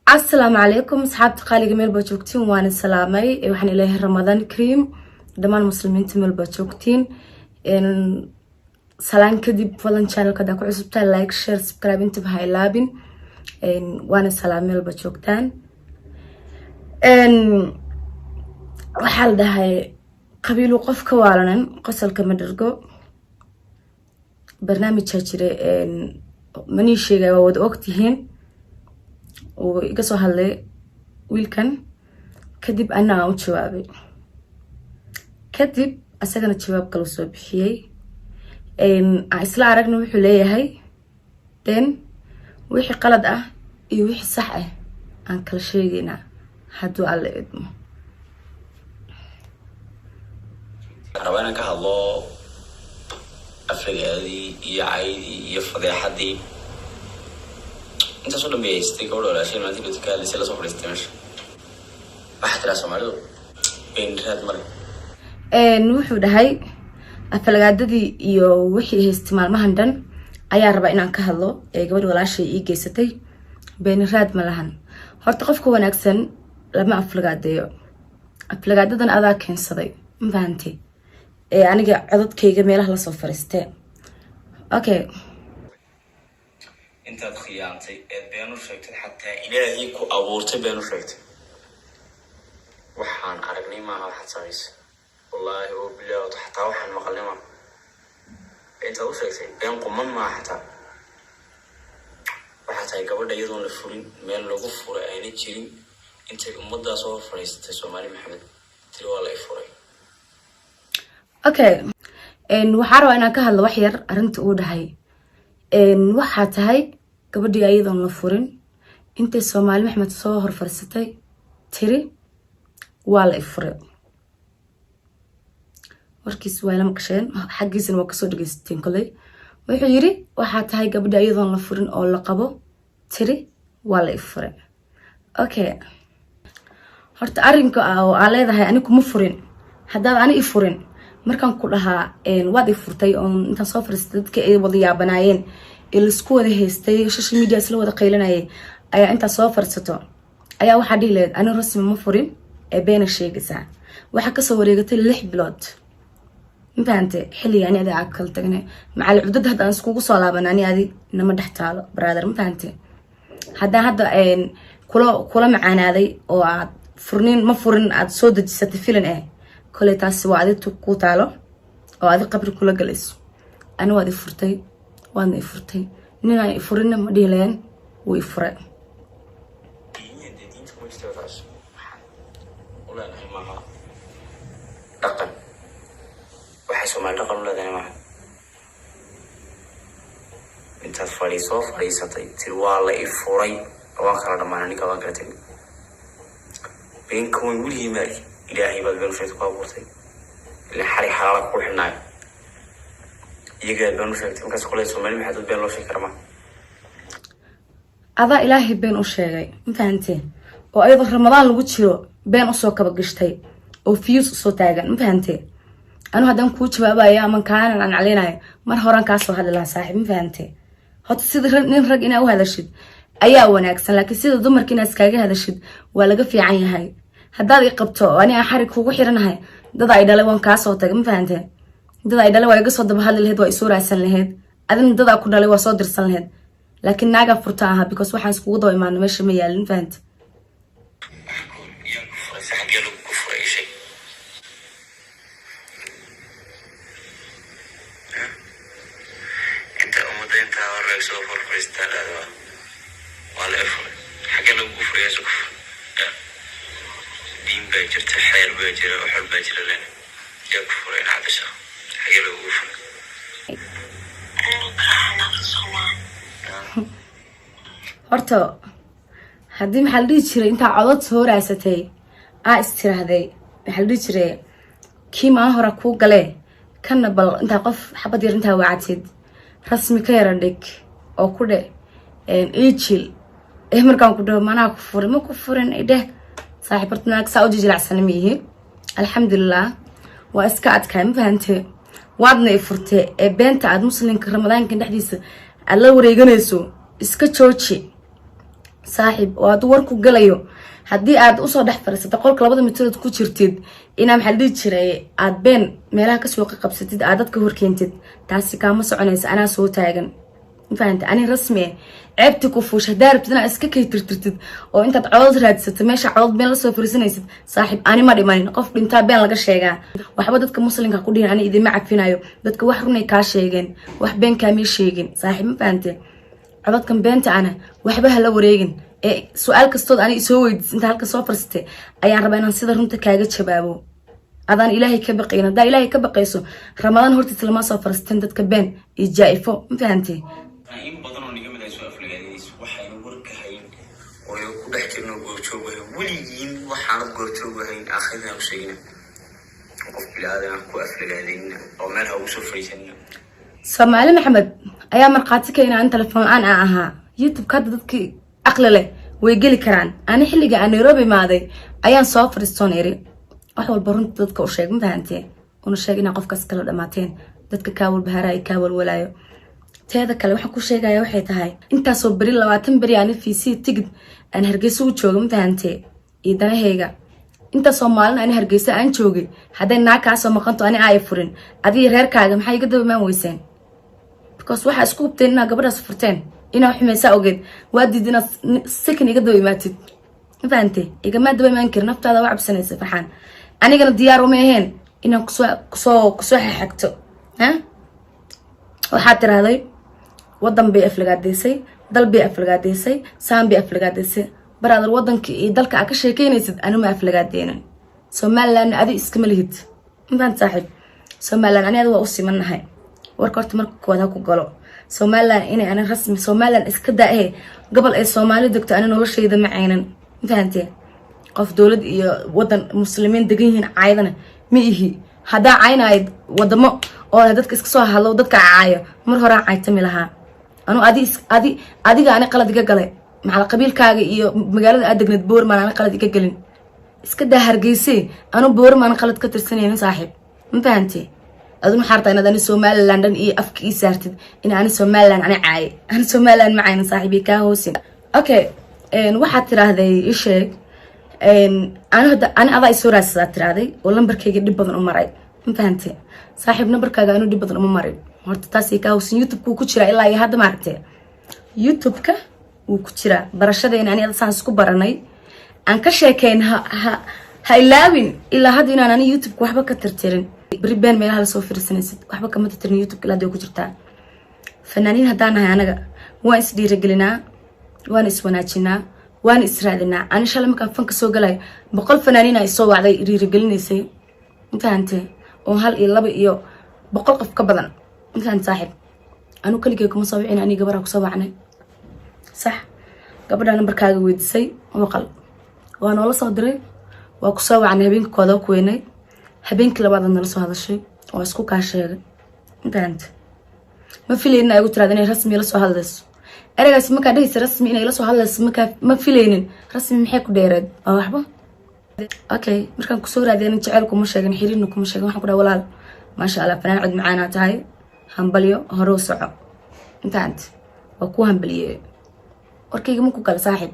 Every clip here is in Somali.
السلام عليكم أصحاب تقالي جميل بجوكتين وأنا سلامي وحن إليه رمضان كريم دمان مسلمين تمل بجوكتين إن سلام كدي فلان شانل كدا كعصبت لايك شير سبسكرايب انتبه هاي لابين إن وأنا سلامي بجوكتان إن وحال ده هاي قبيل وقف كوالنا قصل كمدرجو برنامج شجري إن مني شيء وود وقتهن ويقصوا هاللي ويلكن كدب أنا أو شبابي كدب أسكن الشباب كلو صبحي إن عسلا عرقنا وحوليه هاي تين ويحي قلد يوحي صح عن كل شيء هنا حدو على إدمه روانا كهالله أفريقيا يا عيدي يا فضيحة دي انت صدق بيستيك ولا لا شيء ما تبي تكلم سلا صفر استمر واحد راسه معلو بين هاد مرة نوحو دهي أفلقاددي iyo wixii isticmaalmahan dhan ayaa raba inaan ka hadlo gabadh walaashay ii geysatay been raad ma lahan horta qofka wanaagsan lama aflagaadeeyo aflagaadadan adaa keensaday ma fahanti aniga codadkayga meelaha la soo fariistay okay انت خيانتي بينو شيكت حتى إلهي كو أبورتي بينو شيكت وحان أرقني معها واحد سايس والله هو بالله حتى وحان مقلمة انت او شيكتي بين قمان ما حتى وحتى قبل يدون لفورين ميل لوغو فوري ايني جيرين انت امدا سو فريستي سومالي محمد تري والله فوري okay waxaa rabaa inaan ka hadlo wax yar arinta uu dhahay waxaa tahay gabadhii ayadoon la furin intay Soomaali Maxamed soo hor farsatay tiri waa la furay warkiis waa la maqasheen xaqiisana waa ka soo dhageysteen kulay wuxuu yiri waxaa tahay gabadhii ayadoon la furin oo la qabo tiri waa la furay okay horta arinka oo aan leedahay anigu ma furin haddii aan i furin markaan ku dhahaa waad i furtay oo inta soo farsatay dadka ay wada yaabanaayeen isku wada heystay social media isla wada qaylinayay ayaa inta soo farsato ayaa waxa dhiileed ani rasmi ma furin beena sheegaysa waxa ka soo wareegatay 6 bilood intaante xilli yani aad akal tagnay macal cudud hadda aan iskugu soo laabanani adi inama dhaxtaalo brother intaante hadda kula macaanaaday oo aad furnin ma furin aad soo dajisatay filan kole taas waa aad ku taalo oo aad qabri kula galayso ana waad furtay وانا فرتي نينا فرنا مديلين ويفرق ولا أنا معها رقم وحسوا مع الرقم ولا أنا معها أنت فريسو فريستي تروى الله إفوري وآخر لما أنا كمان قلت بينكم يقولي ماري إلهي بدل في تقابلتي اللي حري حالك كل حناي يجي بينو شيء ممكن سقولي سومالي محدود بين لو شيء كرما هذا إلهي بين أشياء مفهمتي وأيضا رمضان لو جيرو بين أسوق بقشتي وفيوس صوتاجن مفهمتي أنا هذا كوتش بابا يا من كان عن علينا مر هوران كاسو هذا لا صاحب مفهمتي هاد سيد نفرق إنا وهذا الشيء أيا وناكسن لكن سيد ضمر كنا سكاجي هذا الشيء ولا قف عين هاي هذا يقبته وأنا أحرك هو حيرنا هاي ضد عيدا لو كاسو تاج مفهمتي dad ay dhalay waa iga soo daba hadli lahayd waa isoo raacsan lahayd adin dad ku dhalay waa soo dirsan lahayd laakiin naaga furta aha because waxaan iskugu daba imaan meesha ma yaalin faant انت امدينتا ورق soo horfariistada wala afur xaga lagu kufriyo soo diin baa jirta xeer baa jira wax baa jira leen yaa kufreen cabasha horta haddii maxaa la dhihi jiray intaa codod soo raasatay istiraahday maxaa la dhihi jiray kii maa hore kuu galee kana bal intaa qof xabad yar intaa wacatid rasmi ka yara dhig oo ku dhe ijil markaan ku dhaho manaa ku furin ma ku furin idheh saaxiibartanaag saa u jijilacsan miyihi alxamdulilah waa iska adkaay ma fahantee waadna i furtee beenta aad muslimka ramadaanka dhexdiisa aad la wareeganayso iska jooji saaxiib oo aad warku galayo haddii aad usoo dhex fariisato qolka 2 mitarood ku jirtid inaa maxaa dhihi jiray aad been meelaha kasoo qabsatid aad dadka horkeentid taasi kaama soconaysa anaa soo taagan fahanta ani rasmi ceebti ku fuush hadaa rabtid inaad iska kaytirtirtid oo intaad codod raadsato meesha codod been lasoo fariisanaysid saaxiib ani ma dhimanin qof dhintaa been laga sheegaa waxba dadka muslimka ku dhihin ani idima cafinayo dadka wax runay kaa sheegeen wax been kaamii sheegin saaxiib ma fahante cododkan beenta ana waxba hala wareegin ee su'aal kastood ani soo weydiis inta halka soo farsatay ayaan rabaa inaan sida runta kaaga jawaabo adaan ilaahay ka baqayna hadaa ilaahay ka baqayso ramadaan hortiisa lama soo farsateen dadka been iyo jaaifo ma fahante in badan oo niga mid ay soo aflagaadayso waxayna warkahayn oo ay ku dhex jirno goobjoogahay weligiin waxaan goobjoogahayn aakhirna u sheegna qof bilaadan ku aflagaadayna oo meel ha ugu soo fariisanna Soomaali Maxamed ayaa marqaati ka inaan telefoon aan ahaa YouTube ka dadkii aqli leh way gali karaan ani xilliga aan Nairobi maaday ayaan soo fariistoonay wax walba runta dadka u sheeg ma fahantay una sheeg in qofkaas kala dhamaateen dadka ka walbaharay ka walwalayo teeda kale waxa ku sheegaya waxay tahay intaas oo bari 20 bari aan fiisi tigid aan Hargeysa u joogo ma fahantay idanahayga inta Soomaalina aan Hargeysa aan joogay haday naaka soo maqanto ani ay furin adii reerkaaga maxay iga daba maan weyseen because waxa isku hubteen inaa gabadhaas furteen inaa xumeysa ogeed waa diidina second iga daba imaatid ma fahantay iga ma daba imaan kar naftaada waa cabsanaysa faxan anigana diyaar uma ahayn inaan kusoo xagto ha waxa tiraahday wadan bay aflagaadeysay dal bay aflagaadeysay saan bay aflagaadeysay baraadar wadankii iyo dalka aad ka sheekeynaysid anu ma aflagaadeenan Somaliland adi iskama lihid intaan saaxiib Somaliland ani waa u simanahay warka horta marka kooda ku galo Somaliland inay ana rasmi Somaliland iska daa gobol ay Soomaali degto ana noloshayda ma ceynan fahantay qof dawlad iyo wadan muslimiin degan yihiin caydana ma ihi hadaa caynayd wadamo oo dadka iska soo hadlo dadka caayo mar hore caytami lahaa anu adiga ana qalad iga galay maxaa qabiilkaaga iyo magaalada aad degnad Boorman ana qalad iga galin iska daa Hargeysa anu Boorman qalad ka tirsanayna saaxiib ma fahantay aduna xarta inaad Somaliland iyo afkii saartid in aan Somaliland ana caay aan Somaliland ma cayna saaxiibi ka hoosin okay waxa tiraahday isheeg ana adaa isoo raasada tiraahday oo lambarkayga dib badan u maray ma fahantay saaxiib nambarkaaga anu dib badan uma marin horta taasi ka hoosin YouTube ku jira ilaa iyo hadda maartay YouTube ka uu ku jira barashadeena ani saan isku baranay aan ka sheekeyn ha ilaawin ilaa hadda inaan ani YouTube waxba ka tirtirin bari been meelaha la soo fiirsanaysid waxba kama tirtirin YouTube ilaa ay ku jirtaa fanaaniin hadaan nahay anaga waan is dhiirigelinaa waan is wanaajinaa waan is raadinaa ani shalay markaan fanka soo galay 100 fanaaniin ay soo wacday dhiirigelineysay intaante oo 1 iyo 2 iyo 100 qof ka badan intaan saaxiib anu kaligay kuma soo wicin ani gabar ku soo wacnay صح gabadha nambarkaaga weydisay waqal waan wala soo diray waa ku soo wacnay habeenkooda ku weynay habeenkii labaad nala soo hadashay oo isku ka sheegay intaanta ma filaynin ay ugu tiraadeen inay rasmi la soo hadlayso eragaas ma ka dhigaysa rasmi inay la soo hadlayso ma filaynin rasmi maxay ku dheereed waa waxba okay markaan ku soo raadeen jacayl kuma sheegin xiriirna kuma sheegin waxaan ku dhaw walaal ma sha Allah fanaan cid macaana tahay hambalyo hore u soco intaanta waa ku hambaliyay warkayga ma ku kala saaxiib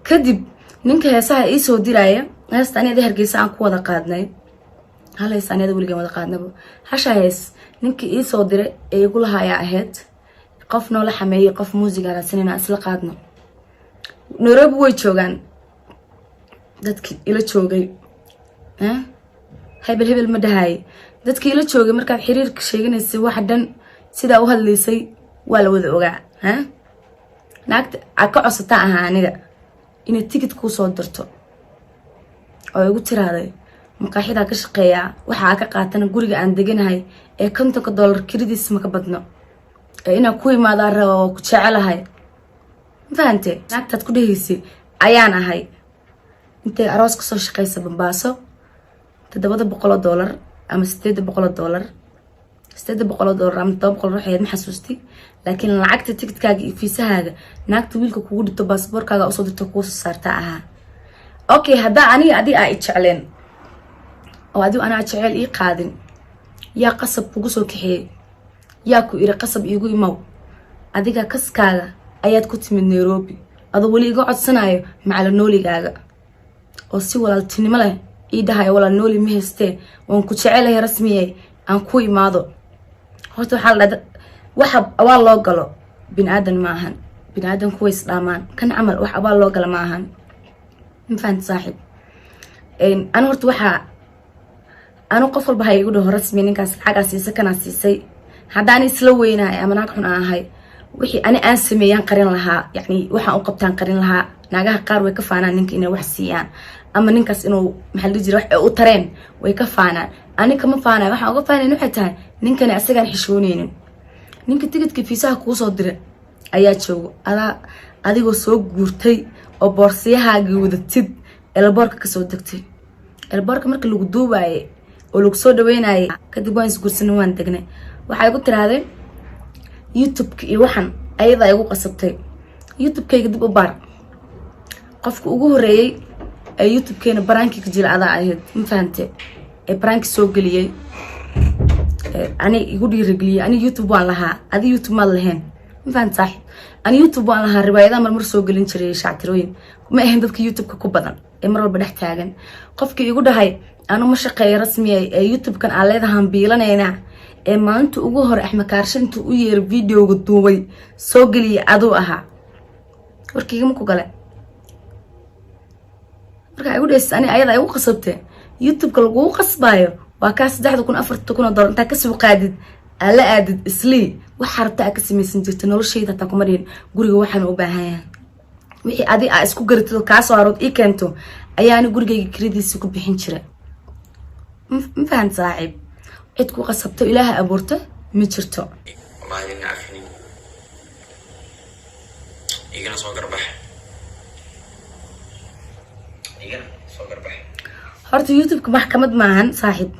kadib ninka heesaha ii soo diraya heesta anida Hargeysa aan ku wada qaadnay hal hees anida waliga wada qaadnabo hasha hees ninka ii soo diray ee igu lahaaya ahayd qof noola xameeyay qof muusiga raadsanayna isla qaadno Nairobi way joogan dadkii ila joogay hebel ma dhahay dadkii ila joogay markaad xiriirka sheeganaysay wax dhan sida u hadlaysay waa la wada ogaa naagta aka cusata aha aniga inay ticket ku soo dirto oo igu tiraaday maqaaxida ka shaqeeya waxa ka qaatana guriga aan deganahay ee $50 kiradiis ma ka badno ee ina ku imaada rabo ku jecelahay faante naagtaad ku dhahaysay ayaan ahay intay aroos ka soo shaqeysa Bambaaso $700 ama $800 $800 ama $700 waxay ma xasuusti laakiin lacagta ticketkaaga iyo fiisahaaga naagta wiilka kugu dhigto baasaboorkaaga usoo dirto ku soo saarta aha okay hada aniga ay jecleen oo ana jecel ii qaadin yaa qasab kugu soo kaxeey yaa ku iri qasab iigu imaw adiga kaskaaga ayaad ku timid Nairobi adoo weli iga codsanayo macala nooligaaga oo si walaaltinimo leh ii dhahayo walaal nooli ma haystee waan ku jecelahay rasmiyay aan ku imaado. horta waxaa la dhadaa waxa abaal loo galo bini'aadan ma ahan, bini'aadan kuwa isdhaamaan kan camal wax abaal loo gala ma ahan. ma fahanti saaxiib? ana horta waxaa anu qof walba hay igu dhaho rasmi ninkaas lacagaa siisay kanaa siisay haddaan isla weynahay ama naag xun aan ahay wixii ani aan sameeyaan qarin lahaa, yacni waxaan u qabtaan qarin lahaa. naagaha qaar way ka faanaan ninka inay wax siiyaan ama ninkaas inuu maxaa la jira wax u tareen way ka faanaan. ani kama faanayo, waxaan uga faanayn waxay tahay ninkani asagaan xishooneynin. ninka tigidka fiisaha kuu soo diray ayaa joogo, adigoo soo guurtay oo boorsiyahaagii wadatid elboorka kasoo degtay. elboorka marka lagu duubaayay oo lagu soo dhaweynayay kadib waan isguursanay waan degnay. waxay igu tiraahday youtube-ka iyo waxan ayadaa igu qasabtay. youtube-kayga dib u baar. qofka ugu horeeyay ee youtube-keena baraanki ka jila adaa ahayd, ma fahante? ee baraanki soo geliyay ani igu dhiirigeliyay. ani youtube waan lahaa, adi youtube maad lahayn, ma fahante saaxiib? ani youtube waan lahaa, riwaayadaha marmar soo gelin jiray shactirooyin. ma ahayn dadka youtube-ka ku badan ee mar walba dhex taagan. qofkii igu dhahay anu ma shaqeeyo rasmiya ee youtube-kan aan leedahaan biilanaynaa ee maalinta ugu hore Axmed Kaarshe intuu u yeeray videoga duubay soo geliyay aduu ahaa. warkayga ma ku gale? markaa igu dhaysay ani ayada igu qasabtay youtube-ka lagugu qasbaayo waa kaa 3,000 4,000 dollar intaa kasoo qaadid ala aadid islii waxa rabta ka samaysan jirta noloshayda taa kuma dhihin. guriga waxaan u baahan yahay wixii adi aa isku garatid kaa soo arood ii keento ayaani gurigayga kiradiisa ku bixin jiray. ma fahan saaxiib? cid ku qasabto ilaaha abuurta ma jirto. wallahi ina afini igana soo garbax horta youtube-ka maxkamad maahan saaxiib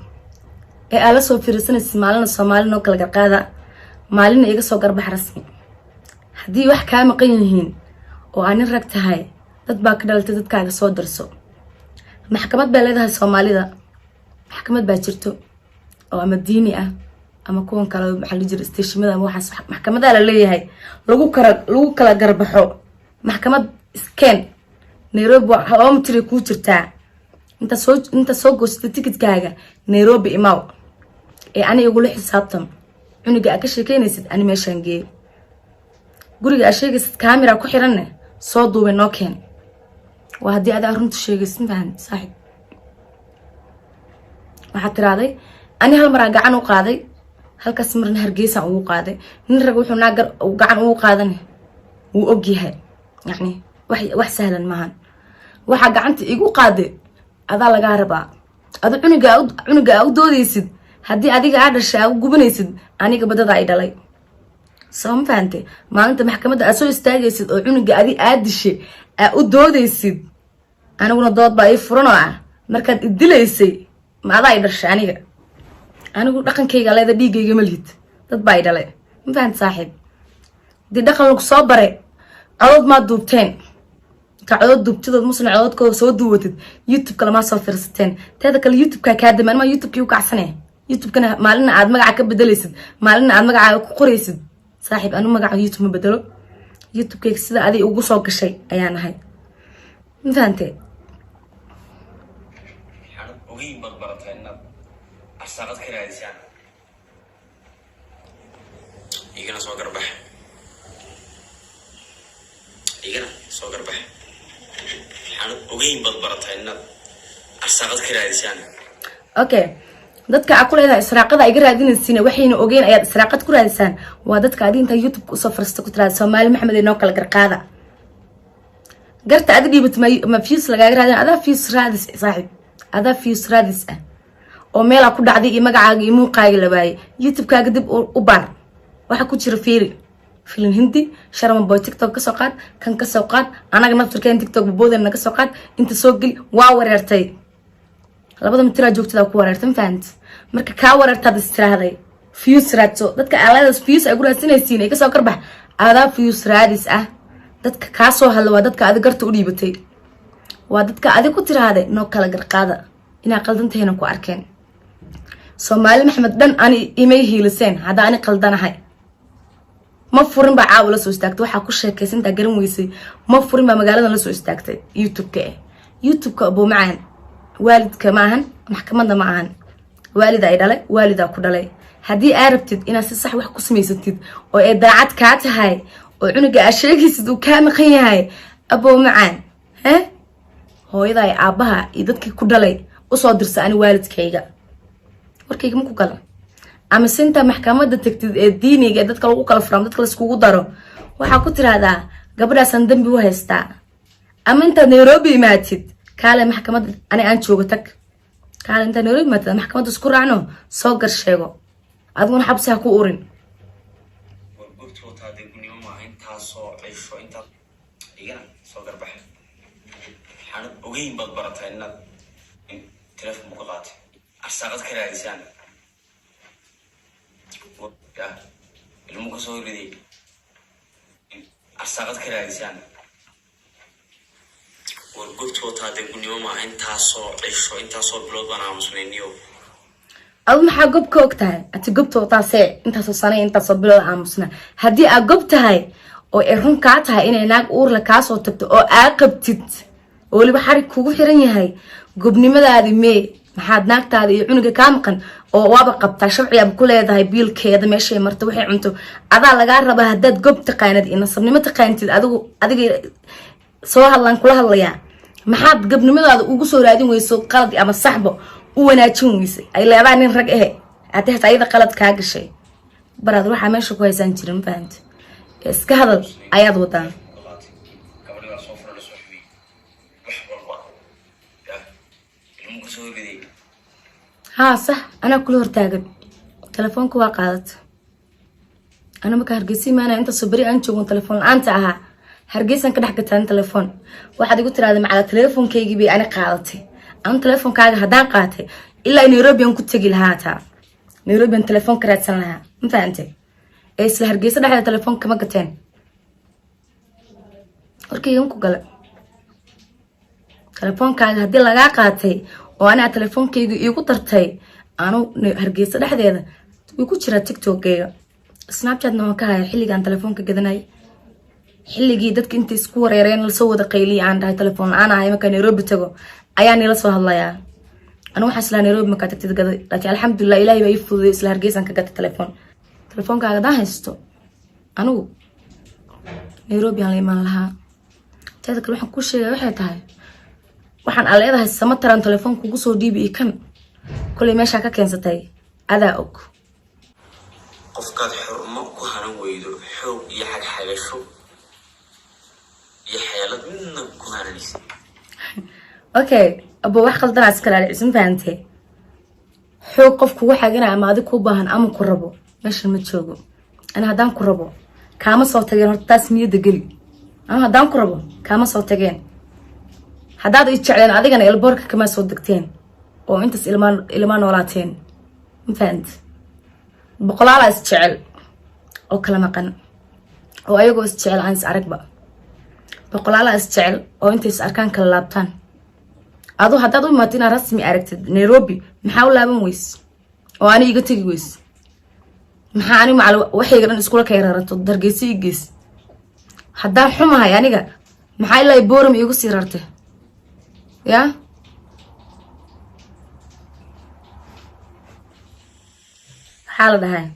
ee aala soo fiirsanaysa maalina Soomaali noo kala garqaada maalina iga soo garbax rasmi. haddii wax kaa maqan yihiin oo aanin rag tahay dad baa ka dhalatay dadkaaga soo darso. maxkamad baa leedahay Soomaalida, maxkamad baa jirto oo ama diini ah ama kuwan kale maxaa la jira isteeshimada ama waxaas maxkamada la leeyahay lagu kala garbaxo. maxkamad iskeen Nairobi waa mutri ku jirtaa inta soo goostay tikidkaaga Nairobi imaaw ee ani igu la xisaabtan cunuga ka sheekeynaysid ani meeshaan geey. guriga sheegaysid camera ku xiranne soo duubay noo keen. waa haddii aad runta sheegaysid fahan saaxiib. waxaa tiraaday ani hal mar gacan u qaaday halkaas marna Hargeysa ugu qaaday. nin rag wuxuu naagar gacan ugu qaadanay wuu og yahay, yacni wax sahlan maahan. waxa gacanta igu qaaday adaa laga rabaa. adu cunuga u doodaysid haddii adiga aad dhashay u gubanaysid aniga badada ay dhalay. soo ma fahantay? maalinta maxkamadda aad soo istaagaysid oo cunuga adi aad dishay aad u doodaysid aniguna dood baa ii furan oo ah markaad idilaysay ma adaa ay dhashay anigu dhaqankayga leeda dhiigayga ma lihid dad baa ay dhalay. ma fahantay saaxiib? dii dhaqan lagu soo baray codod maa duubteen ka codod duubtidood musna cododkooda soo duubatid youtube kale maa soo fiirsateen. teeda kale youtube-ka kaa damaan ma youtube-kii u kacsanee. youtube-kana maalina aad magaca ka bedelaysid maalina aad magaca ku qoraysid. saaxiib anu magaca youtube ma bedelo. youtube-kayga sida adi ugu soo gashay ayaan ahay. ma fahantay? ogeyn baad baratay inaad arsaaqad ka raadisaan igana soo garbax waxaan ogeyn baad baratay inaad arsaaqad ka raadisaan. okay dadka aad ku leedahay israaqada iga raadinaysiin waxayna ogeyn ayaad israaqad ku raadisaan waa dadka aad inta youtube u soo farsto ku tiraad Soomaali Maxamed ee noo kala garqaada. garta aad dhiibat ma views lagaaga raadin adaa views raadis saaxiib. adaa views raadis ah oo meel ku dhacday iyo magacaaga iyo muuqaaga la waayay. youtube-kaaga dib u baar waxa ku jira fiiri filim hindi sharma boy tiktok ka soo qaad kan ka soo qaad anaga naftirkeen tiktok boodeen naga soo qaad inta soo gali waa wareertay. labada mitira joogtada ku wareertan fahant marka ka wareertad istiraahday views raadso dadka aaladaas views ay guraadsinaysiin ay ka soo karbax adaa views raadis ah. dadka ka soo hadla waa dadka aad garta u dhiibatay waa dadka aad ku tiraahday noo kala garqaada ina qaldantayna ku arkeen. Soomaali Maxamed dhan ani imay hiiliseen hada ani qaldanahay ما فرن بعاو لا سو استاغتay waxa ku sheekaysantaa garan weysay ma furin ba magaalada la soo istaagtay youtube ka abo macaan waalidka maahan maxkamadda maahan waalida ay dhalay waalida ku dhalay hadii aad rabtid inaad si sax wax ku samaysatid oo ay daacad ka tahay oo cunuga aad sheegaysid uu ka maqan yahay abo macaan hooyada ay aabaha iyo dadkii ku dhalay u soo dirsa ani waalidkayga warkayga ma ku gala ama sinta maxkamadda tagtid ee diiniga dadka lagu kala furam dadka la iskugu daro waxa ku tiraahdaa gabadhaasan dambi u haystaa ama inta Nairobi imaatid kaale maxkamadda ani aan joogo tag kaale inta Nairobi imaatid maxkamadda isku raacno soo gar sheego aduna xabsi ha ku urin wargurtu taade guniyo ma inta soo cisho inta iga soo garbax xanad ogeyn bad baratay inaad telefoon ku qaatay arsaqad ka raadisaan ilmu ka soo riday arsaqad ka raadisaan wargurtu taade guniyo ma inta soo cisho inta soo bilood bana aamusnayniyo أو ما حجب كوكتها أتجبت وطاسة أنت صنعي أنت صبلا عمسنا هدي أجبتها أو إرهم كاتها إن هناك أور لكاس وتبت أو أعقبتت واللي بحرك كوه حرني هاي جبني ماذا هذه مي محد ناقت هذه عنق كامقن أو وابق بتاع شرعي بكل هذا هاي بيل كذا ماشي مرتوحي عنده هذا لجرب هداد جبت قاند إن صبني ما تقاند أدو سواء الله كلها الله يعني محد جبني ماذا هذا وجسور هذه ويسوق قلبي أما صاحبه wanaajin weysay ay leebaan in rag ah aad ayda qalad ka gashay barad waxa meesha ku haysan jirin faant iska hadal ayaad wadaan gabadha soo furo soo xibay wax walba ilmu ka soo riday ha sax ana kula hortaagan telefoonku waa qaadat ana ma ka hargeysi maana inta sabri aan joogo telefoon la'aanta aha hargeysan ka dhex gataan telefoon waxaad igu tiraahday macala telefoonkaygii bay ana qaadatay أنا تلفون كاغا هدان قاتي إلا نيروبي أنكو تجي لها تا نيروبي أن تلفون كراتسان لها متى أنت إيش لهرجيسة ده تلفون كما قتين أوكي يومكو قال تلفون كاغا هدي لها قاتي وأنا تلفون كي يقو ترتي أنا هرجيسة ده هذا يقو تشرا تيك توك كيغا سناب شات نوع كاها حلي كان تلفون كجدناي حلي جيدتك أنت سكور يرين لسوى دقيلي عندها تلفون أنا هاي مكان نيروبي تجو ayaani la soo hadlayaa anu waxa isla Nairobi ma ka tagtid gaday laakiin alxamdulillah ilaahay bay fududay isla hargeysan ka gatay telefoonkaaga daa haysto anu Nairobi aan leeyahay laha tada kale waxaan ku sheegay waxay tahay waxaan aleedahay sama taran telefoonku ugu soo dhiibi kan kulay meesha ka keensatay adaa og qofkaad xurmo ku hanan weydo xoog iyo xag xagasho iyo xeelad midna ku hananaysa اوكي ابو wax qaldan askar ali ism faantay xoog qof kugu xagana ama adiga ku baahan ama ku rabo meesha ma joogo ana hadaan ku rabo kaama soo tageen horta taas niyada gali ana hadaan ku rabo kaama soo tageen hadaad i jecleen adigana elboorka kama soo degteen oo intaas ilmaan noolaateen ma faant boqolaal is jecel oo kala maqan oo ayagoo is jecel aan is aragba boqolaal is jecel oo intaas arkaan kala laabtaan adoo hadaad u imaatina rasmi aragtid Nairobi maxaa u laaban weys oo ani iga tagi weys maxaa ani macal waxayga dhan isku la kayraarato dargeysi igees hadaa xumahay aniga maxaa ilaa booram igu sii rartay ya xaal dhahay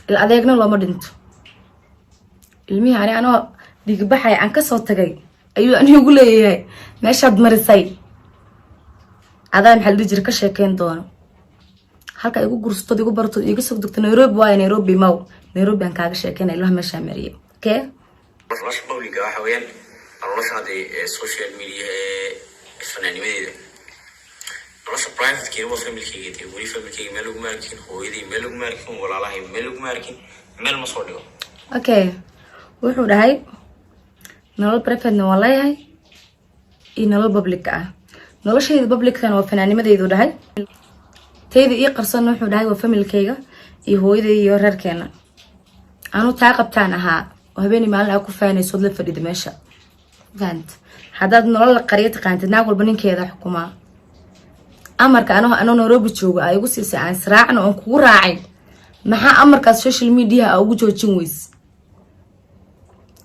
il adeegna looma dhinto ilmihi ani anoo dig baxay aan ka soo tagay ayuu ani ugu leeyahay meeshaad marisay adaa maxal dijir ka sheekeen doono halka igu gursto igu barto igu soo degto Nairobi waa Nairobi maw Nairobi aan kaaga sheekeen ilaa meesha mariyay okay waxa bawliga waxa weeyaan nolosha social media fanaanimadeeda nolosha private kii waa family-keyga wali family-keyga meel ugu maarkin hooyadii meel ugu maarkin walaalahay meel ugu maarkin meel ma soo dhigo okay wuxuu dhahay nolol private na walaalahay nolol public ah noloshayda public kan waa fanaanimadeedu dhahay tayda ii qarsan wuxuu dhahay waa family-keyga iyo hooyaday iyo reerkeena anu taa qabtaan ahaa oo habeenii maalin ay ku faanayso la fadhido meesha fant hadaad nolol qariyo taqaantid naag walba ninkeeda xukuma amarka anoo Nairobi joogo ay ugu siisay aan israacno oo kugu raacay maxaa amarkaas social media ugu joojin weys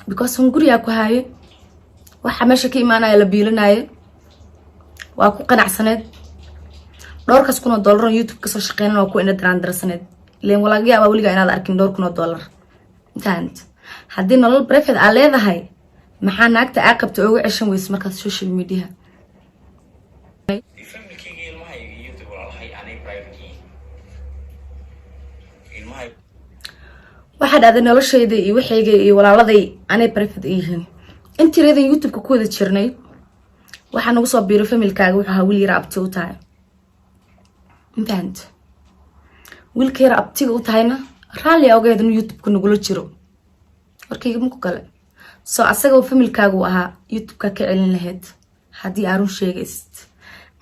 because hunguriga ku haaye waxa meesha ka imaanaya la biilanayo waa ku qanacsaneed $1,000 oo YouTube ka soo shaqeynaa waa ku ina daraandarsaneed leen walaga yaabaa waliga inaad arkin $1,000 intaant haddii nolol private aa leedahay maxaa naagta aa qabta ugu ceshan weys markaas social media waxaa dhacday noloshayda iyo waxayga iyo walaaladay anay private yihiin intii reedan YouTube ku wada jirnay waxaa nagu soo biiro familkaaga wuxuu ahaa wiil yar abti u tahay intaant wiilka yar abtiga u tahayna raalli awgeed inuu YouTube-ka nagula jiro warkayga muku kale soo asaga familkaaga uu ahaa YouTube-ka ka celin lahayd haddii aarun sheegaysid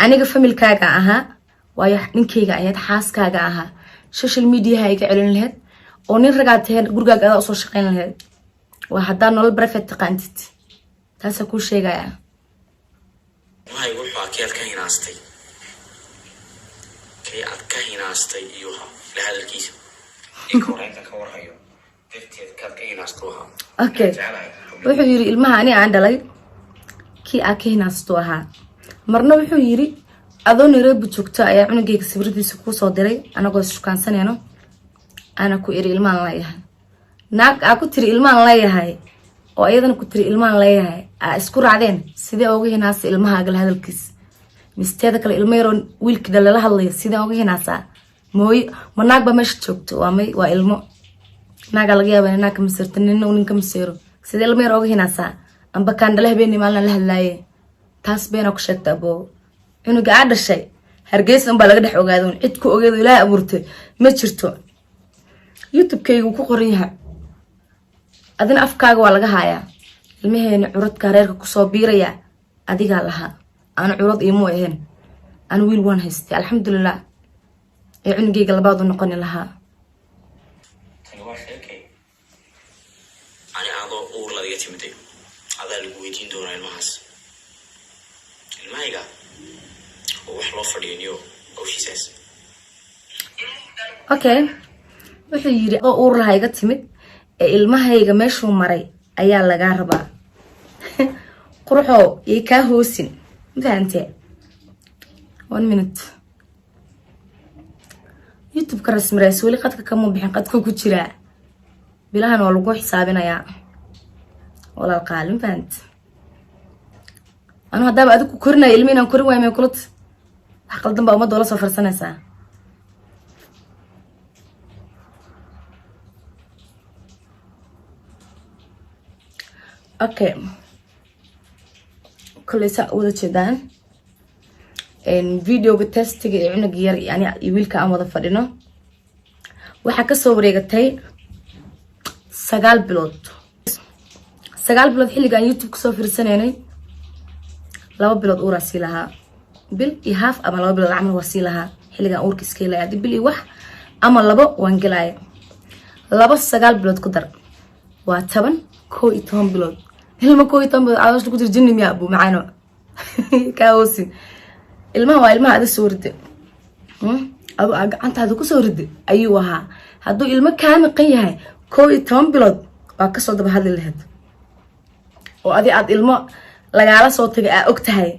aniga familkaaga ahaa waayo ninkayga ayaad xaaskaaga ahaa social media iga celin lahayd oo nin ragaa tahay gurigaaga adaa usoo shaqeyn lahayd waa haddaa nolol private taqaantid taasaa kuu sheegaya waxay wuxuu aad ka hinaastay iyo la hadalkiisa inta ka warhayo darteed kaad ka hinaasto ahaa okay wuxuu yiri ilmaha ani aan dhalay kii aa ka hinaasto ahaa marna wuxuu yiri adoo Nairobi joogto ayaa cunugayga sawiradiisa ku soo diray anagoo shukaansanayno ana ku iri ilmaan leeyahay naag aa ku tiri ilmaan leeyahay oo ayadana ku tiri ilmaan leeyahay aa isku raacdeen sidee uga hinaasta ilmaha gal hadalkiis misteeda kale ilmo yar wiilkii dhalay la hadlay sidee uga hinaasa mooy ma naag ba meesha joogto waa ilmo naaga laga yaabaa naag ka masirta ninka masiro sidee ilmo yar uga hinaasa amba kaan dhalay habeenii maalin la hadlaayay taas beena ku sheegta abo cunuga aa dhashay Hargeysa baa laga dhex ogaaday cid ku ogeedo Ilaahay abuurtay ma jirto YouTube-kaygu ku qoran yahay adina afkaaga waa laga haayaa ilmaheena curadka reerka ku soo biiraya adiga laha aan curad iimo ahayn aan wiil waan haystay alxamdulillah ee cunugayga labaad u noqon lahaa tani waa sheekay ani adoo uur laga timiday adaa lagu weydiin doonaa ilmahayga oo wax loo fadhiyo hawshiisaas okay wuxuu yiri oo uur laha iga timid ee ilmahayga meeshuu maray ayaa laga rabaa quruxo ee ka hoosin fahamtay 1 minute YouTube ka rasmireys wali qadka kama bixin qadka ku jira bilahan waa lagu xisaabinayaa wala qaalin fahant anu hadaba adigu korinay ilmo inaan korin waayay kulat wax qaldan baa umada la soo farsanaysaa okay كليسا ودا جدان ان فيديو تيستيga ee cunug yar yani wiilka aan wada fadhino waxa ka soo wareegatay 9 bilood xilligan YouTube ka soo fiirsaneenay 2 bilood uur asi lahaa bil iyo half ama 2 bilood amal wasi lahaa xilligan uurka iska leeyahay bil iyo wax ama 2 waan galay 9 bilood ku dar waa 10 bilood ilma kooy tan aad ku jirjin miya abu macano ka hoosi ilmaha waa ilmaha aad soo ride adu gacantaada ku soo ride ayuu ahaa haduu ilma kaami qan yahay 11 bilood waa ka soo daba hadli lahayd oo aad ilmo lagaala soo tagay aa ogtahay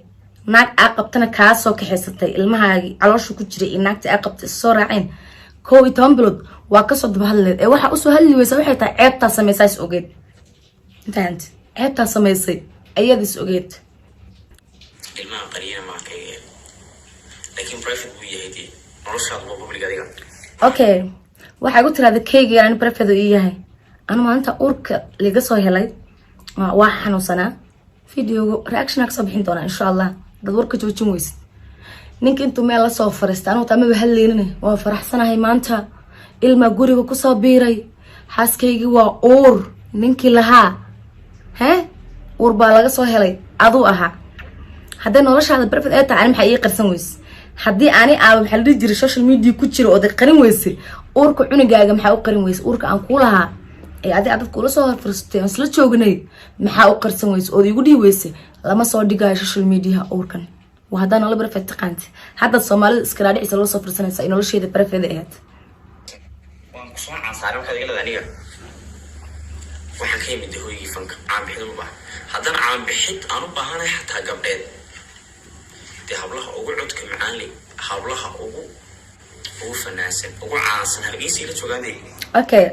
naag aa qabtana ka soo kaxeysatay ilmahaagi caloosha ku jiray naagta aa qabtay soo raaceen 11 bilood waa ka soo daba hadli lahayd ee waxa u soo hadli weysa waxay tahay ceebta sameeyay ogeed intaant ceebta sameysay ayadis ogeed ilmaha qariina ma ka yahay laakiin private buu yahay noloshaada waa public adiga okay waxa ugu tiraada keyga aan private u yahay anu maanta urka laga soo helay waa xanuunsanaa video reaction ka soo bixin doona insha Allah dad warka joojin weysid ninka intuu meel la soo fariistay anu taama bahaleynay waa faraxsanahay maanta ilma guriga ku soo biiray xaaskaygi waa uur ninkii lahaa uur baa laga soo helay aduu ahaa hadday noloshaada private ay tahay maxay ii qarsan weys haddii ani aaba maxaa la dhihi jiray social media ku jiro oo qarin weyse uurka cunugaaga maxaa u qarin weyse uurka aan ku lahaa ee adad kula soo horfirstay isla joognay maxaa u qarsan weyse oo igu dhii weyse lama soo dhigayo social media uurkan waa haddaan nolol private taqaanti hadda Soomaalida iska raadicisa loo soo firsanaysa in nolosheeda private ahayd waan kusoo cansaaray markaad iga leedahay aniga waxaan ka yimid hooyigii fanka caanbixid u baahan haddana caanbixid aan u baahanahay xataa gabdheed dee hablaha ugu codka macaan leh hablaha ugu fanaansan ugu caansan hargeysa la joogaanay okay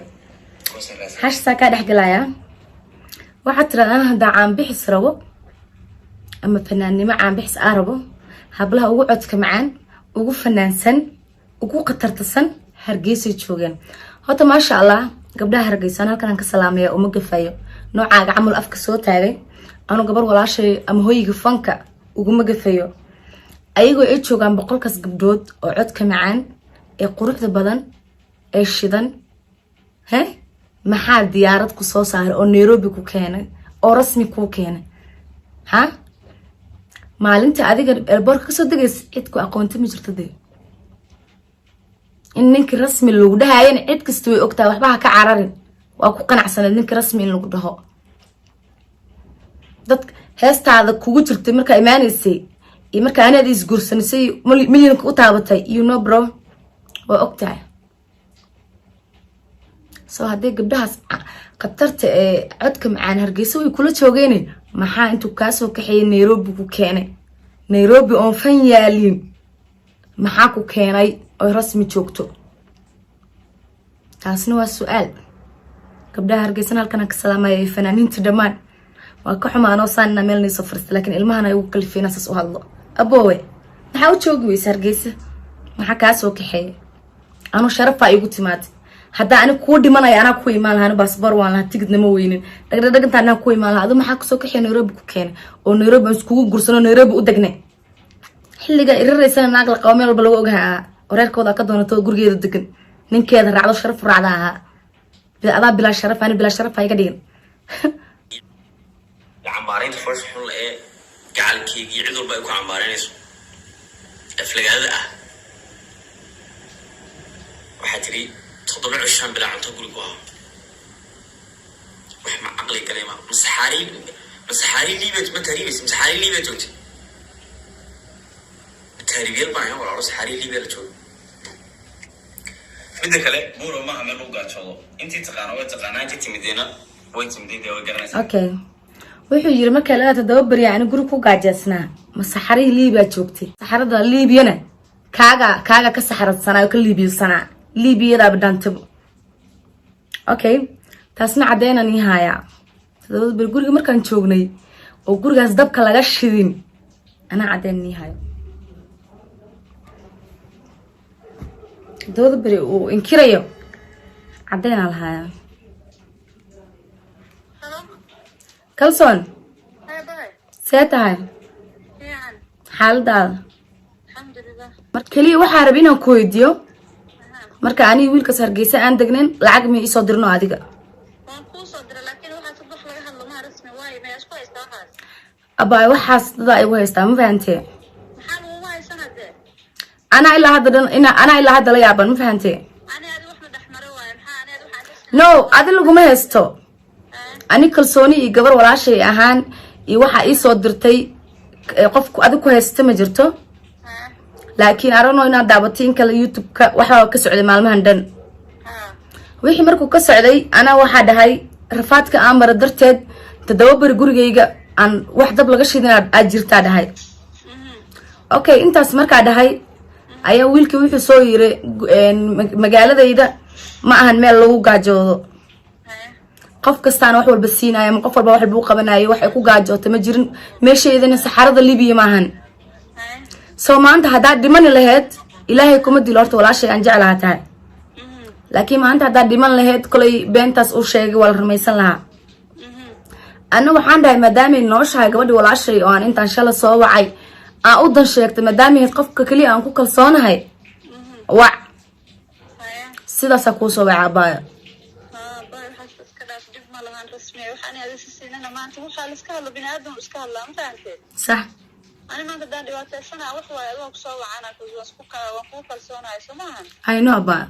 hashtaa kaa dhex galaya waxaad tiraahdaa haddaa caanbixis rabo ama fanaannimo caanbixis aa rabo hablaha ugu codka macaan ugu fanaansan ugu khatartasan hargeysay joogeen horta maasha allah gabdhaha hargeysan halkan ka salaamaya uma gafayo noocaaga camal afka soo taagay anu gabar walaashay ama hooyiga fanka uguma gafayo ayagoo ay joogaan boqolkaas gabdhood oo codka macaan ee quruxda badan ee shidan maxaa diyaarad ku soo saaray oo Nairobi ku keenay oo rasmi ku keenay maalinta adiga airport ka soo degaysa cid ku aqoonta ma jirto de in ninka rasmi lagu dhahayo cid kasta way ogtaa waxba ha ka cararin waa ku qanacsanad ninka rasmi in lagu dhaho dad heestaada kugu jirtay marka iimaanaysay iyo marka anaad is guursanisay milyanka u taabatay you know bro waa ogtahay soo hadee gabdhahaas qatarta ee codka macaan hargeysa way kula joogeen maxaa intuu ka soo kaxeeyay Nairobi ku keenay Nairobi oo fan yaalin maxaa ku keenay oo rasmi joogto taasna waa su'aal gabdhaha hargeysa halkan ka salaamay fanaaniinta dhamaan waa ka xumaanoo saanna meel neeso farsta laakiin ilmahan ay ugu kalifeen asas u hadlo aboowe maxaa u joogi weysa hargeysa maxaa ka soo kaxeeyay anu sharaf ay ugu timaad hadda ani ku dhimanay ana ku imaan lahaa passport waan lahaa tigidna ma weynin dhagdhaganta ku imaan lahaa maxaa ku soo kaxeeyay Nairobi ku keenay oo Nairobi isku guursano Nairobi u dagnay xilliga iraraysan naag la qawmeel walba lagu ogahay wareerkooda ka doonato gurigeeda degan ninkeeda raacdo sharaf raacda aha adaa bila sharaf ani bila sharaf ay ka dhigin cambaaraynta first xul ee gacalkeedii cid walba ay ku cambaaraynayso aflagaada ah waxaa tiri 7 cishan bila cunto guriga ah wax ma aqli kaleema masaxari liibet ma tariibis masaxari liibet joogti tariibiyal baan wala masaxari liibet joogti midda kale buuro ma amel u gaajoodo intii taqaanaa intii timidina way timideen way garanaysaa okay wuxuu yiri marka la tadaba bari aan guri ku gaajeesnaa masaxari liibiya joogti saxarada liibiyana kaaga ka saxaradsanaa oo ka liibiysanaa liibiyada badantabo okay taasna cadeena ni haya tadaba bari guriga markaan joognay oo gurigaas dabka laga shidin ana cadeen ni hayo tadaba bari oo inkirayo cadeena lahaaya kalsoon seetahay xaaladaada marka kaliya waxaa raba inaan ku weydiiyo marka aniga wiilkaas hargeysa aan degnayn lacag ma isoo dirno adiga abaa waxaas dada ay u haystaa ma fahantee anaa ilaa hadda la yaaban ma fahantee no adi laguma haysto ani kalsooni iyo gabar walaashay ahaan iyo waxa ii soo dirtay qofku adigu haysta ma jirto laakiin arano inaad daabatay in kale YouTube-ka waxa ka socday maalmahan dhan wixii markuu ka socday ana waxa dhahay rafaadka aan mar darteed tadawbar gurigeyga aan wax dab laga shidin aad jirtaa dhahay okay intaas markaa dhahay ayaa wiilkii wuxuu soo yiri magaaladayda ma ahan meel lagu gaajoodo qof kastaan wax walba siinaya qof walba wax walba qabanayo wax ay ku gaajoota ma jirin meesheedana saxarada Libiya ma ahan soo maanta hadaa dhiman lahayd ilaahay kuma dilo horta walaashay aan jeclaha tahay laakiin maanta hadaa dhiman lahayd kulay beentaas uu sheegay wal rumaysan lahaa ana waxaan dhahay maadaama nooshahay gabadhi walaashay oo aan intaan shala soo wacay aan u dan sheegtay maadaama qofka kaliya aan ku kalsoonahay wac sidaas ku soo wacay abaa صح أنا ما بدي دلوقتي سنة وحوى أروح سوا أنا كل وسكوك وكوك السونا يسمعن I know about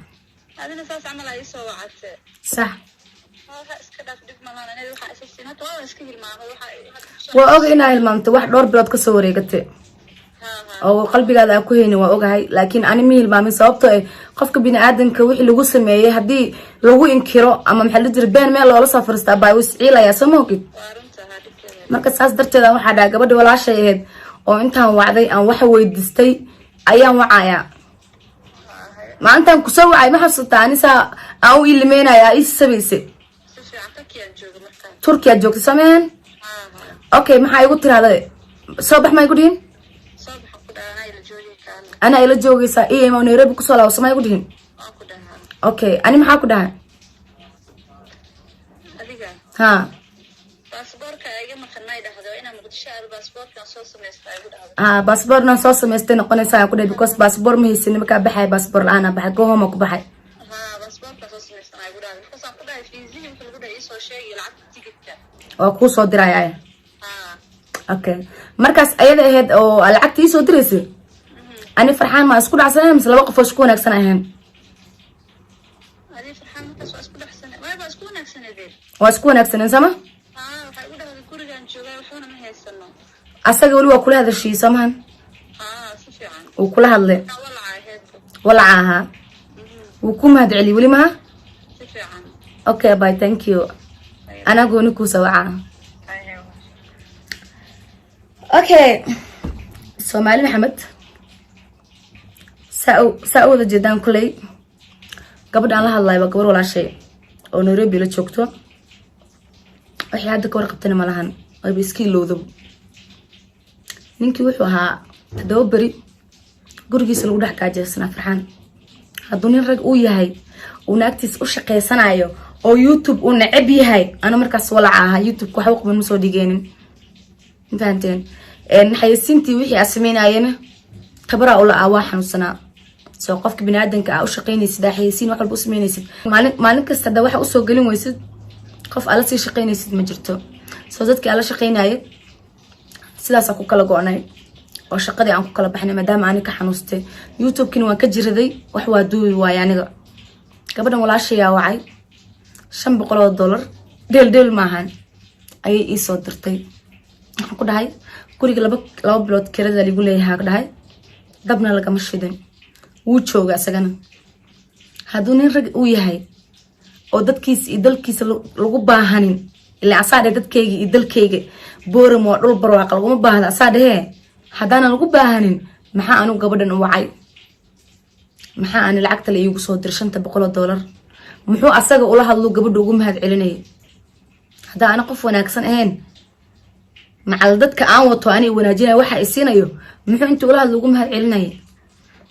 هذا نفس عمل أي سوا عت صح هذا إسكده في دقمة أنا ندي وح أساسينات ولا إسكيه الماء وح وأوه إنا المامت واحد دور بلاد كسوري قلت ها oo qalbigaada aan ku haynin waa ogahay laakiin ani ma hilmaamin sababtoo ah qofka bini'aadanka wixii lagu sameeyay haddii lagu inkiro ama maxaa la jira been meel loola soo fariistaa baa wis ciilaya soo moogid marka saas darteed waxaa dhaha gabadha walaashay ahayd oo intaan wacday aan waxa weydiistay ayaan wacayaa maantaan kusoo wacay ma xasuutaa anisaa aan u ilimeynaya ii sabayse turkiya joogta sameen okay maxaa igu tirahday soo bax ma igu dhihin أنا إلى جوجي سا إيه ما نيربي كسولة وسما يقولين أوكي أنا ما حاكو ده ها باسبور نصوص مستين قناة سا يقول because باسبور مي سينما كبحي باسبور أنا بحي جوه ما كبحي أو صدر عيا أوكي مركز أيده هاد أو العكس يصدرسي أنا فرحان ما أسكت عسنا مثل وقف وشكون أحسن أهم. أنا فرحان ما أسكت أحسن ما بسكون أحسن ذي. وأسكون أحسن سما؟ هقول هذا كل جان شغال وحنا ما هي السنة. أسأقول وكل هذا الشيء سمعن. صفي عن. وكل هذا. ولا عاها. وكم هاد علي ولي ما؟ صفي عن. أوكي باي ثانك يو. أنا أقول نكو سواعا. أوكي. سومالي محمد. سأود جدا كلي قبل أن الله يبقى ولا شيء أو نريب لا تشوكتو وحي هذا كور قبتنا ملهن ويبسكي لوذو نينكي وحوها تدوبري قرقيس لو دح كاجسنا فرحان هادوني رج وياهي وناكتيس وشقيسانايو او يوتيوب ونعب ياهي انا مركز ولعاها يوتيوب كو حوق من سو ديغينين فهمتين ان حيسينتي وحي اسميناينا خبره او لا waxaan soo qofka bini'aadanka ah u shaqeynaysid xayisiin wax walba u sameynaysid maalin kasta da waxa u soo galin waysid qof ala si shaqeynaysid ma jirto soo dadkii ala shaqeynayay sidaas ku kala go'nay oo shaqadii aan ku kala baxnay maadaama aan ka xanuustay youtube-kin waan ka jiraday wax waa duubi waay aniga gabadhan walaashay wacay $500 deel maahan ayay ii soo dirtay waxaan ku dhahay guriga laba bilood kirada lagu leeyahay ka dhahay dabna laga mashidan wuu jooga asagana haduu nin rag uu yahay oo dadkiisa iyo dalkiisa lagu baahanin ilaa asaade dadkayga iyo dalkayga booram waa dhul barwaaqo lagu baahda asaade hadana lagu baahanin maxaa anu gabadhan u wacay maxaa aan lacagta la iigu soo dir $500 muxuu asaga ula hadlo gabadha ugu mahad celinay hadaa ana qof wanaagsan ahayn macal dadka aan wato ani wanaajinay waxa ay siinayo muxuu inta ula hadlo ugu mahad celinay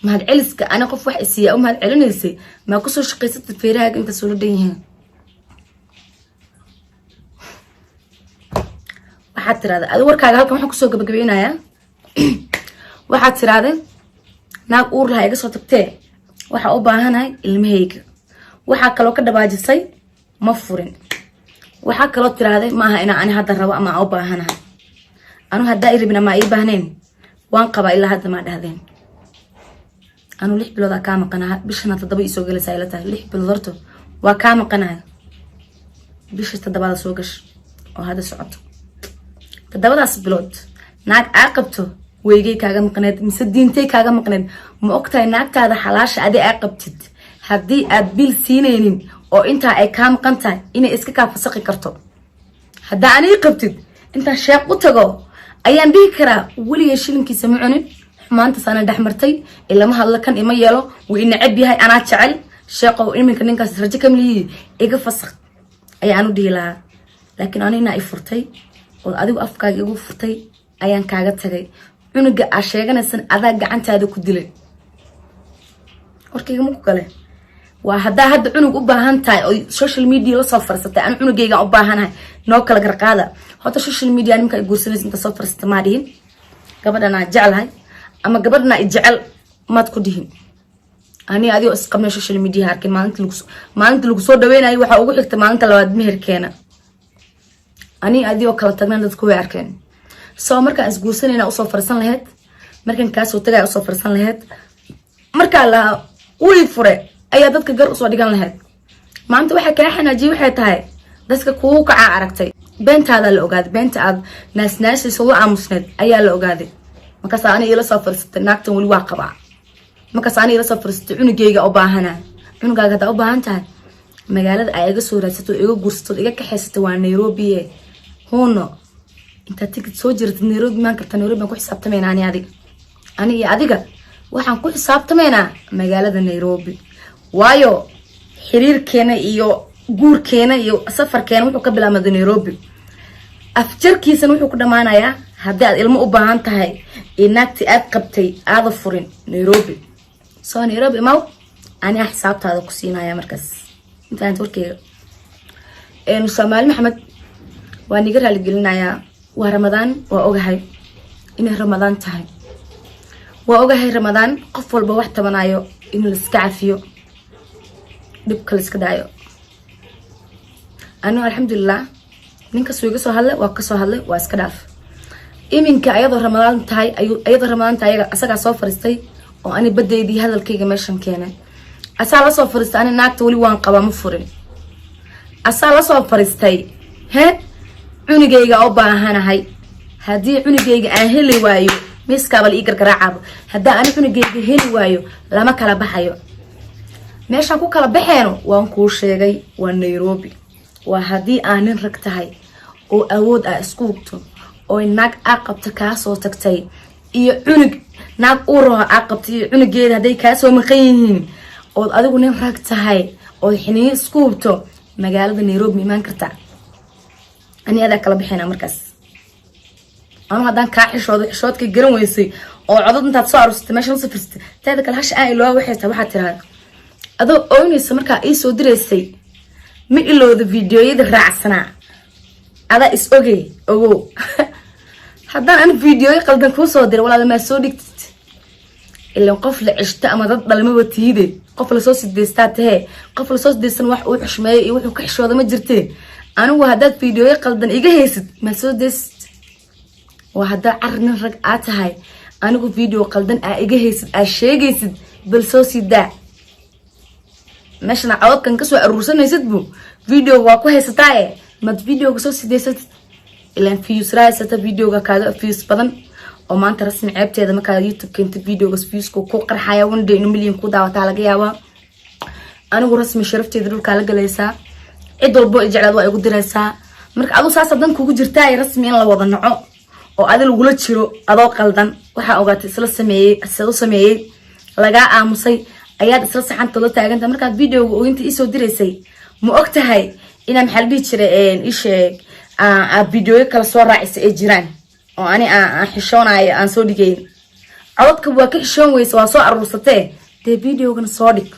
mahad celiska ana qof wax isiya mahad celinaysay ma ku soo shaqeysatay feeraaga inta soo dhaynayeen waxa tiraada ad warkaaga halkan waxa ku soo gabagabeynaya waxa tiraada naag uur laha iga soo tagtee waxa u baahanahay ilmahayga waxa kale oo ka dhabaajisay ma furin waxa kale oo tiraada ma aha ina ani hadda rabo ama u baahanahay anu hadda iribna ma ii baahneen waan qaba ilaa hadda ma dhahdeen أنا لح بلوضة كام قناة بيش أنا تضبي سوق لسائلتها لح بلوضرته وكام قناة بيش تضبي سوقش وهذا صعد تضبي بلوض ناك عاقبته ويجي كاجا مقناد مسدينتي كاجا مقناد مؤقتة ناك هذا حلاش أدي عاقبتد هدي أدبيل سينين أو أنت أي كام قنتا إني إسكا كافسقي كرتو هدا أنا عاقبتد أنت شاق وتجو أيام بيكرا ولي يشيلن كي سمعوني ما أنت سنة دحمرتي إلا ما هلا كان إما يلو وإن عبي هاي أنا تشعل شاقة وإن كان نكاس رجع كملي إيجا فسخ أي عنو ديلا لكن أنا ناي فرتي وأدو أفكار يجو فرتي أيان كاجا تجي إنه جا عشان السنة هذا جا عن تادو كدلي أركي مو كله وهذا هاد عنو أباهن تاي أو السوشيال ميديا لو صفر ستة أنا عنو جيجا أباهن هاي نوكل جرقادة حتى السوشيال ميديا أنا ممكن يقول سنة أنت صفر ستة مارين قبل أنا جعل هاي أما قبلنا إجعل ما تكديهم أنا هذه أسقمنا السوشيال ميديا هاركن ما أنت لقصور دوين أي واحد أقول لك ما أنت لو أدمهر كينا أنا هذه وكلت تجنا تذكوي هاركن سو مركا أسقوسني أنا أصل فرسان لهاد مركا كاس وتجا أصل فرسان لهاد مركا لا وين فرق أي عدد كجر أصل ديجان لهاد ما أنت واحد كاحنا جي واحد هاي بس كوك عاركتي بنت هذا الأوجاد بنت عاد ناس يسووا عمسند أي الأوجاد markaas aan ila soo fariistay naagtan wali waa qabaa markaas aan ila soo fariistay cunugeyga u baahana cunugaaga hada u baahan tahay magaalada ay iga soo raadsato iga gursato iga kaxaysato waa Nairobi hoono inta ticket soo jirtay Nairobi maan karta Nairobi ku xisaabtameena ani iyo adiga waxaan ku xisaabtameena magaalada Nairobi waayo xiriirkeena iyo guurkeena iyo safarkeena wuxuu ka bilaabmay Nairobi afjarkiisana wuxuu ku dhamaanayaa haddii aad ilmo u baahan tahay inaagti aad qabtay aad furin Nairobi soo Nairobi ma ani xisaabtaada ku siinaya markaas intaan turkiga Soomaali Maxamed waa niga raali gelinayaa waa Ramadaan waa ogahay inay Ramadaan tahay waa ogahay Ramadaan qof walba wax tabanayo in la iska cafiyo dib kale iska daayo anu alxamdulillah ninka soo iga soo hadlay waa ka soo hadlay waa iska dhaaf iminka ayadoo Ramadaan tahay asaga soo fariistay oo ani badeydii hadalkayga meeshan keenay asaa la soo fariistay ani naagta wali waan qaba ma furin asaa la soo fariistay cunugeyga u baahanahay hadii cunugeyga aan heli waayo miska bal ii gargaraacab hadaa ani cunugeyga heli waayo lama kala baxayo meeshan ku kala baxeeno waan ku sheegay waa Nairobi waa hadii aan nin rag tahay oo awood ah isku waqto oo naag aqabta ka soo tagtay iyo cunug naag uuro aqabtay cunugeeda haday ka soo maqan yihiin oo adigu nin rag tahay oo xiniin isku waqto magaalada Nairobi iman karta ani ada kala bixina markaas anu hadan ka xishoodka garan weysay oo codad intaad soo arustay meesha soo firstay taada kala hash aan ilaa waxay tahay waxa tiraahdo adoo oonaysa marka ay soo direysay ma ilowda fiidiyoyada raacsana ada is ogey ogo hadan aan fiidiyoy qaldan ku soo diray walaal ma soo dhigtid ilaa qof la cishta ama dad dhalmo watiide qof la soo sideystaa tahay qof la soo sideysan wax uu xushmeeyay iyo wuxuu ka xishooda ma jirtee anigu hadad fiidiyoy qaldan iga heesid ma soo deest waa hada arrin rag aad tahay anigu fiidiyo qaldan iga heesid sheegaysid bal soo sidaa meeshana codkan ka soo aruursanaysid bu video waa ku haysataa mad video ka soo sideysad ilaan views raasata videoga kaaga views badan oo maanta rasmi ceebteeda marka YouTube keenta videoga views ku qarxaya 1 million ku daawata laga yaabaa anigu rasmi sharafteeda dhulka la galaysaa cid walbo jeclaad waa igu diraysaa marka adu saas dan kugu jirtaa ay rasmi in la wada naco oo adil lagula jiro adoo qaldan waxa ogaatay isla sameeyay laga aamusay ayaad isla saxanta la taaganta marka videoga oo inta isoo direysay ma ogtahay inaan xal dhig jiray isheeg video kala soo raacisay ee jiraan oo ani aan xishoonayo aan soo dhigay codadka waa ka xishoon weysay waa soo aruursatay de videogan soo dhig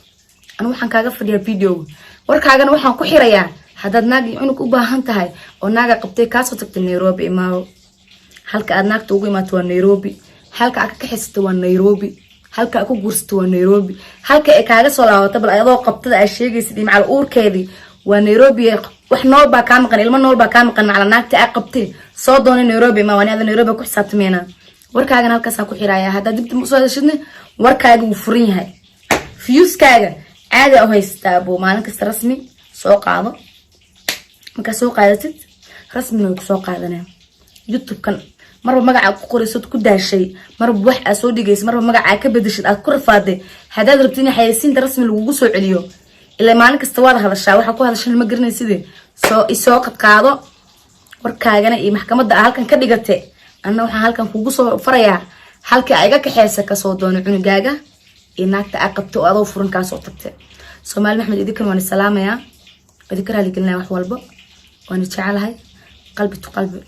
anu waxaan kaaga fadhiyaa videoga warkaagana waxaan ku xirayaa hadad naag cunug u baahan tahay oo naaga qabtay ka soo tagtay Nairobi imaaw halka aad naagta ugu imaato waa Nairobi halka aad ka xisto waa Nairobi halka aad ku gursto waa Nairobi halka ay kaaga soo laabato bal ayadoo qabtada ay sheegaysid macal uurkeedii waa Nairobi wax nool baa ka maqan ilmo nool baa ka maqan macal naagta ay qabtay soo doonay Nairobi ma wani aad Nairobi ku xisaabtameena warkaagana halkaas ku xiraaya hadda dib u soo heshidna warkaaga uu furan yahay viewskaaga caadi ah haystaa buu maalin kasta rasmi soo qaado marka soo qaadatid rasmi ku soo qaadanaa YouTube kan marba magaca ku qoraysad ku daashay marba wax aad soo dhigaysid marba magaca ka bedeshid aad ku rafaaday hadaad rabtiin xayeysiinta rasmi lagu soo celiyo ilaa maalin kasta waad hadashaa waxa ku hadashan ma garanaysid soo qaado warkaagana iyo maxkamadda halkan ka dhigate anna waxaan halkan kugu soo farayaa halkii ay iga kaxeysa ka soo doono cunugaaga iyo naagta ay qabto oo adoo furan ka soo tagtay Soomaali Maxamed idinkan waan salaamayaa idinka raali gelinayaa wax walba waan jecelahay qalbi to qalbi